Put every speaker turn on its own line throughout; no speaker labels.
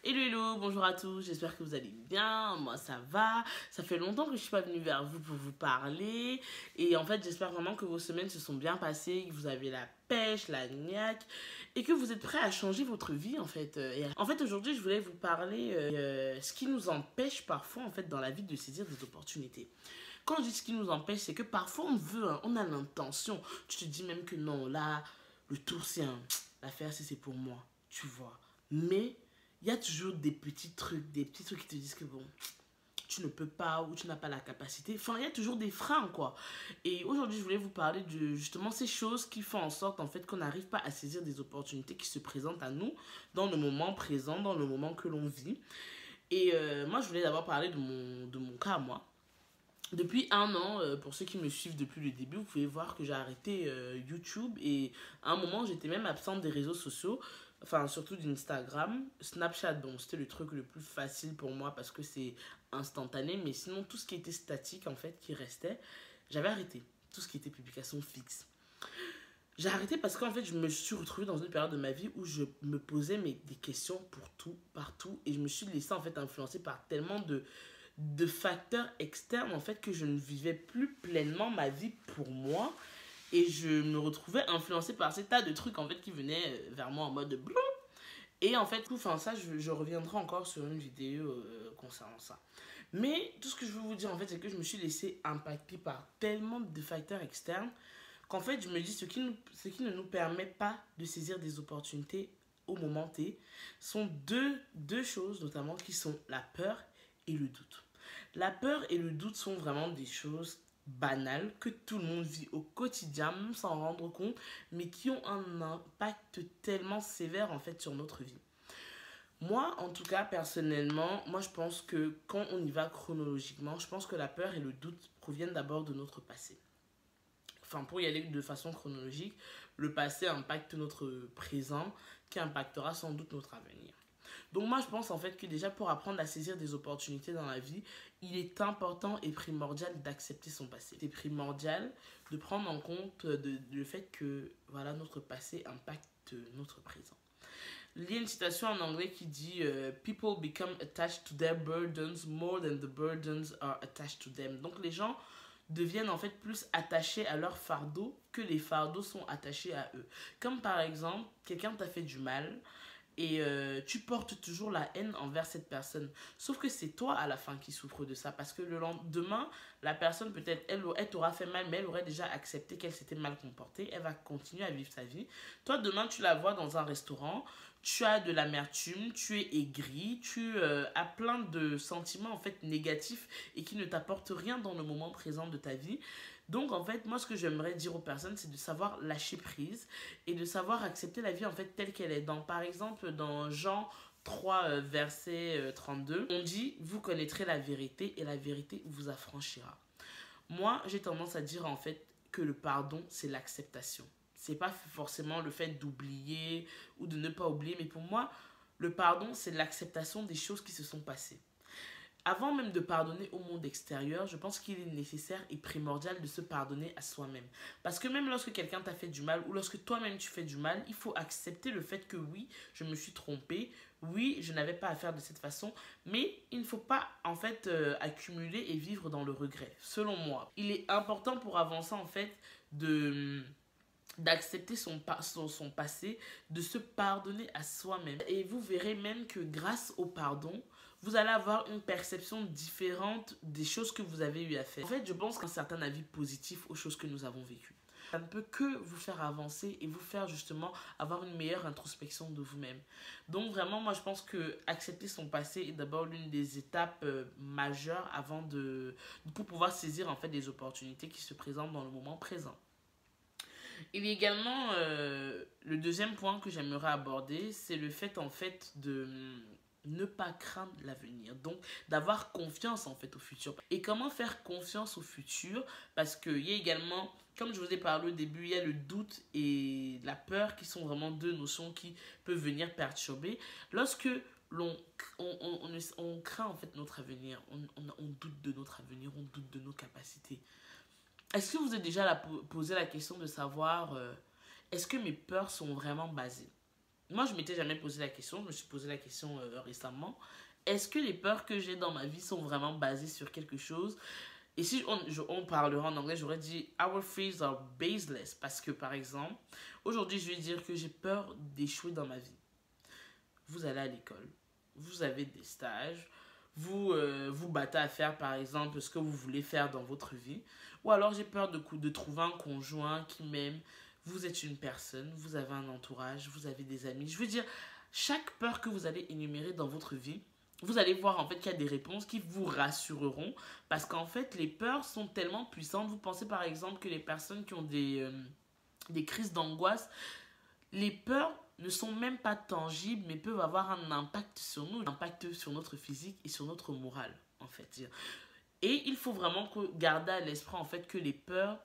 Hello, hello, bonjour à tous, j'espère que vous allez bien, moi ça va, ça fait longtemps que je ne suis pas venue vers vous pour vous parler, et en fait j'espère vraiment que vos semaines se sont bien passées, que vous avez la pêche, la niaque, et que vous êtes prêts à changer votre vie en fait. En fait aujourd'hui je voulais vous parler ce qui nous empêche parfois en fait dans la vie de saisir des opportunités. Quand je dis ce qui nous empêche, c'est que parfois on veut, hein, on a l'intention, tu te dis même que non, là, le tour c'est l'affaire c'est pour moi, tu vois, mais il y a toujours des petits trucs qui te disent que bon, tu ne peux pas ou tu n'as pas la capacité. Enfin, il y a toujours des freins, quoi. Et aujourd'hui, je voulais vous parler de justement ces choses qui font en sorte, en fait, qu'on n'arrive pas à saisir des opportunités qui se présentent à nous dans le moment présent, dans le moment que l'on vit. Et moi, je voulais d'abord parler de mon cas, moi. Depuis un an, pour ceux qui me suivent depuis le début, vous pouvez voir que j'ai arrêté YouTube et à un moment j'étais même absente des réseaux sociaux, enfin surtout d'Instagram. Snapchat, bon c'était le truc le plus facile pour moi parce que c'est instantané, mais sinon tout ce qui était statique en fait, qui restait, j'avais arrêté. Tout ce qui était publication fixe. J'ai arrêté parce qu'en fait je me suis retrouvée dans une période de ma vie où je me posais des questions pour tout, partout et je me suis laissée en fait influencer par tellement de facteurs externes en fait que je ne vivais plus pleinement ma vie pour moi et je me retrouvais influencée par ces tas de trucs en fait qui venaient vers moi en mode blou. Et en fait enfin ça je reviendrai encore sur une vidéo concernant ça, mais tout ce que je veux vous dire en fait c'est que je me suis laissée impacter par tellement de facteurs externes qu'en fait je me dis ce qui ne nous permet pas de saisir des opportunités au moment T sont deux choses notamment qui sont la peur et le doute. La peur et le doute sont vraiment des choses banales que tout le monde vit au quotidien, même sans en rendre compte, mais qui ont un impact tellement sévère en fait sur notre vie. Moi, en tout cas, personnellement, moi je pense que quand on y va chronologiquement, je pense que la peur et le doute proviennent d'abord de notre passé. Enfin, pour y aller de façon chronologique, le passé impacte notre présent, qui impactera sans doute notre avenir. Donc moi je pense en fait que déjà pour apprendre à saisir des opportunités dans la vie, il est important et primordial d'accepter son passé. C'est primordial de prendre en compte le fait que voilà, notre passé impacte notre présent. Il y a une citation en anglais qui dit People become attached to their burdens more than the burdens are attached to them. Donc les gens deviennent en fait plus attachés à leurs fardeaux que les fardeaux sont attachés à eux. Comme par exemple, quelqu'un t'a fait du mal, et tu portes toujours la haine envers cette personne. Sauf que c'est toi à la fin qui souffre de ça parce que le lendemain, la personne peut-être, elle t'aura fait mal, mais elle aurait déjà accepté qu'elle s'était mal comportée. Elle va continuer à vivre sa vie. Toi, demain, tu la vois dans un restaurant, tu as de l'amertume, tu es aigri, tu as plein de sentiments en fait négatifs et qui ne t'apportent rien dans le moment présent de ta vie. Donc en fait, moi ce que j'aimerais dire aux personnes, c'est de savoir lâcher prise et de savoir accepter la vie en fait telle qu'elle est. Par exemple, dans Jean 3, verset 32, on dit « Vous connaîtrez la vérité et la vérité vous affranchira ». Moi, j'ai tendance à dire en fait que le pardon, c'est l'acceptation. C'est pas forcément le fait d'oublier ou de ne pas oublier, mais pour moi, le pardon, c'est l'acceptation des choses qui se sont passées. Avant même de pardonner au monde extérieur, je pense qu'il est nécessaire et primordial de se pardonner à soi-même. Parce que même lorsque quelqu'un t'a fait du mal ou lorsque toi-même tu fais du mal, il faut accepter le fait que oui, je me suis trompée, oui, je n'avais pas à faire de cette façon, mais il ne faut pas en fait accumuler et vivre dans le regret, selon moi. Il est important pour avancer en fait d'accepter son passé, de se pardonner à soi-même. Et vous verrez même que grâce au pardon, vous allez avoir une perception différente des choses que vous avez eu à faire. En fait, je pense qu'un certain avis positif aux choses que nous avons vécues. Ça ne peut que vous faire avancer et vous faire justement avoir une meilleure introspection de vous-même. Donc vraiment, moi je pense que accepter son passé est d'abord l'une des étapes majeures pour pouvoir saisir en fait des opportunités qui se présentent dans le moment présent. Il y a également le deuxième point que j'aimerais aborder, c'est le fait en fait de ne pas craindre l'avenir, donc d'avoir confiance en fait au futur. Et comment faire confiance au futur? Parce qu'il y a également, comme je vous ai parlé au début, il y a le doute et la peur qui sont vraiment deux notions qui peuvent venir perturber. Lorsque on craint en fait notre avenir, on doute de notre avenir, on doute de nos capacités. Est-ce que vous avez déjà posé la question de savoir est-ce que mes peurs sont vraiment basées? moi, je m'étais jamais posé la question, je me suis posé la question récemment. Est-ce que les peurs que j'ai dans ma vie sont vraiment basées sur quelque chose? Et si on parlera en anglais, j'aurais dit our fears are baseless. Parce que, par exemple, aujourd'hui, je vais dire que j'ai peur d'échouer dans ma vie. Vous allez à l'école, vous avez des stages, vous battez à faire, par exemple, ce que vous voulez faire dans votre vie. Ou alors, j'ai peur de trouver un conjoint qui m'aime. Vous êtes une personne, vous avez un entourage, vous avez des amis. Je veux dire, chaque peur que vous allez énumérer dans votre vie, vous allez voir en fait qu'il y a des réponses qui vous rassureront parce qu'en fait les peurs sont tellement puissantes. Vous pensez par exemple que les personnes qui ont des crises d'angoisse, les peurs ne sont même pas tangibles mais peuvent avoir un impact sur nous, un impact sur notre physique et sur notre morale en fait. Et il faut vraiment garder à l'esprit en fait que les peurs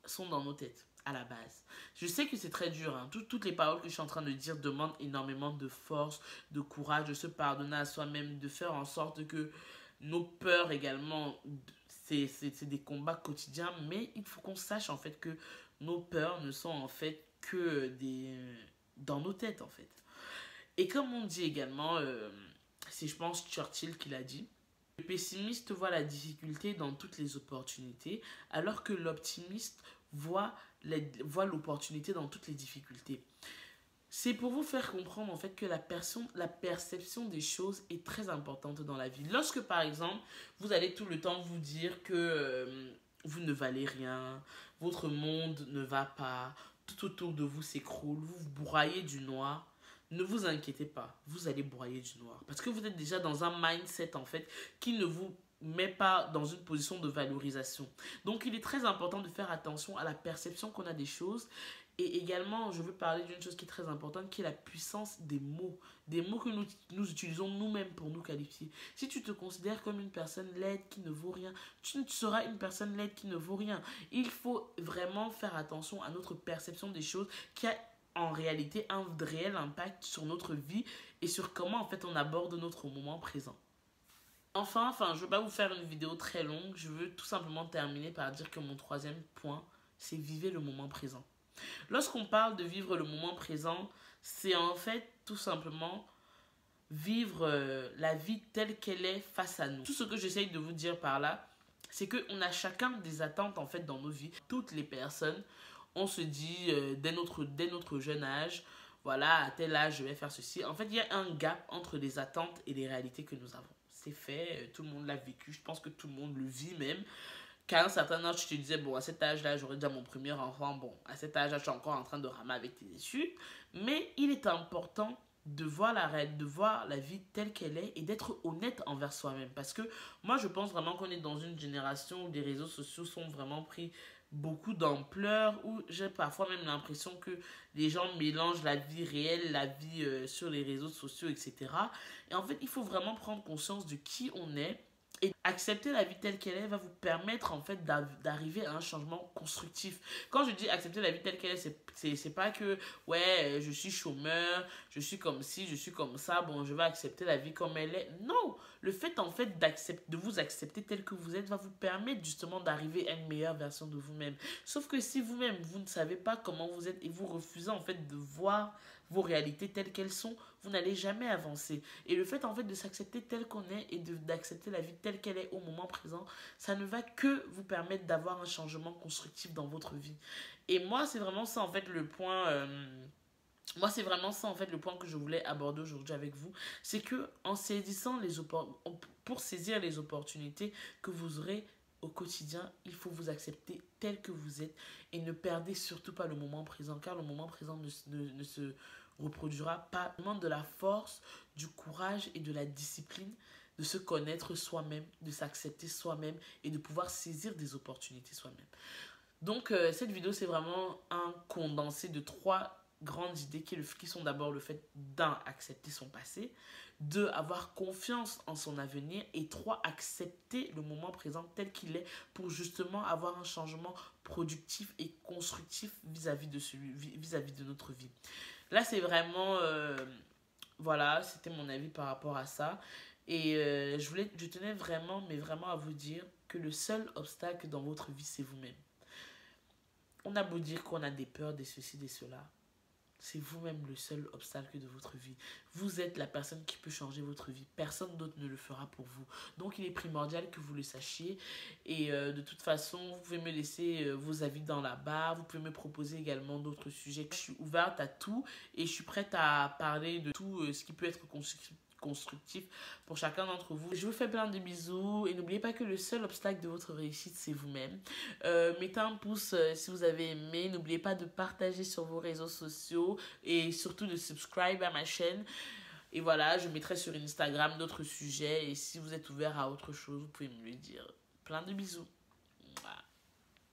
sont dans nos têtes à la base. Je sais que c'est très dur, hein. Toutes les paroles que je suis en train de dire demandent énormément de force, de courage, de se pardonner à soi-même, de faire en sorte que nos peurs également, c'est des combats quotidiens, mais il faut qu'on sache en fait que nos peurs ne sont en fait que dans nos têtes en fait. Et comme on dit également, c'est je pense Churchill qui l'a dit, le pessimiste voit la difficulté dans toutes les opportunités, alors que l'optimiste voit l'opportunité dans toutes les difficultés. C'est pour vous faire comprendre en fait que la perception des choses est très importante dans la vie. Lorsque par exemple, vous allez tout le temps vous dire que vous ne valez rien, votre monde ne va pas, tout autour de vous s'écroule, vous vous broyez du noir, ne vous inquiétez pas, vous allez broyer du noir. Parce que vous êtes déjà dans un mindset en fait qui ne vous met pas dans une position de valorisation. Donc il est très important de faire attention à la perception qu'on a des choses. Et également, je veux parler d'une chose qui est très importante, qui est la puissance des mots. Des mots que nous utilisons nous-mêmes pour nous qualifier. Si tu te considères comme une personne laide qui ne vaut rien, tu seras une personne laide qui ne vaut rien. Il faut vraiment faire attention à notre perception des choses qui a en réalité un réel impact sur notre vie et sur comment en fait on aborde notre moment présent. Enfin, je ne veux pas vous faire une vidéo très longue, je veux tout simplement terminer par dire que mon troisième point, c'est vivre le moment présent. Lorsqu'on parle de vivre le moment présent, c'est en fait tout simplement vivre la vie telle qu'elle est face à nous. Tout ce que j'essaye de vous dire par là, c'est qu'on a chacun des attentes en fait dans nos vies. Toutes les personnes, on se dit dès notre jeune âge, voilà, à tel âge je vais faire ceci. En fait, il y a un gap entre les attentes et les réalités que nous avons. C'est fait, tout le monde l'a vécu, je pense que tout le monde le vit même. Qu'à un certain âge, tu te disais, bon, à cet âge-là, j'aurai déjà mon premier enfant. Bon, à cet âge-là, je suis encore en train de ramer avec tes études. Mais il est important de voir la vie telle qu'elle est et d'être honnête envers soi-même. Parce que moi, je pense vraiment qu'on est dans une génération où les réseaux sociaux sont vraiment pris beaucoup d'ampleur, où j'ai parfois même l'impression que les gens mélangent la vie réelle, la vie sur les réseaux sociaux, etc. Et en fait, il faut vraiment prendre conscience de qui on est. Et accepter la vie telle qu'elle est va vous permettre en fait d'arriver à un changement constructif. Quand je dis accepter la vie telle qu'elle est, c'est pas que ouais, je suis chômeur, je suis comme ci, je suis comme ça, bon, je vais accepter la vie comme elle est. Non, le fait en fait de vous accepter tel que vous êtes va vous permettre justement d'arriver à une meilleure version de vous-même. Sauf que si vous-même, vous ne savez pas comment vous êtes et vous refusez en fait de voir vos réalités telles qu'elles sont, vous n'allez jamais avancer. Et le fait en fait de s'accepter tel qu'on est et d'accepter la vie telle qu'elle est au moment présent, ça ne va que vous permettre d'avoir un changement constructif dans votre vie. Et moi, c'est vraiment ça en fait le point... moi, c'est vraiment ça en fait le point que je voulais aborder aujourd'hui avec vous. C'est que en saisissant pour saisir les opportunités que vous aurez au quotidien, il faut vous accepter tel que vous êtes et ne perdez surtout pas le moment présent, car le moment présent ne se reproduira pas. Ça demande de la force, du courage et de la discipline de se connaître soi-même, de s'accepter soi-même et de pouvoir saisir des opportunités soi-même. Donc cette vidéo, c'est vraiment un condensé de 3 grandes idées qui sont d'abord le fait d'un, accepter son passé, 2, avoir confiance en son avenir et 3, accepter le moment présent tel qu'il est pour justement avoir un changement productif et constructif vis-à-vis de notre vie. Là, c'est vraiment... voilà, c'était mon avis par rapport à ça. Et je tenais vraiment, mais vraiment à vous dire que le seul obstacle dans votre vie, c'est vous-même. On a beau dire qu'on a des peurs, des ceci, des cela. c'est vous-même le seul obstacle de votre vie. Vous êtes la personne qui peut changer votre vie. Personne d'autre ne le fera pour vous. Donc, il est primordial que vous le sachiez. Et de toute façon, vous pouvez me laisser vos avis dans la barre. Vous pouvez me proposer également d'autres sujets. Je suis ouverte à tout et je suis prête à parler de tout ce qui peut être constructif pour chacun d'entre vous. Je vous fais plein de bisous et n'oubliez pas que le seul obstacle de votre réussite, c'est vous-même. Mettez un pouce si vous avez aimé. N'oubliez pas de partager sur vos réseaux sociaux et surtout de subscribe à ma chaîne. Et voilà, je mettrai sur Instagram d'autres sujets et si vous êtes ouvert à autre chose, vous pouvez me le dire. Plein de bisous. Voilà.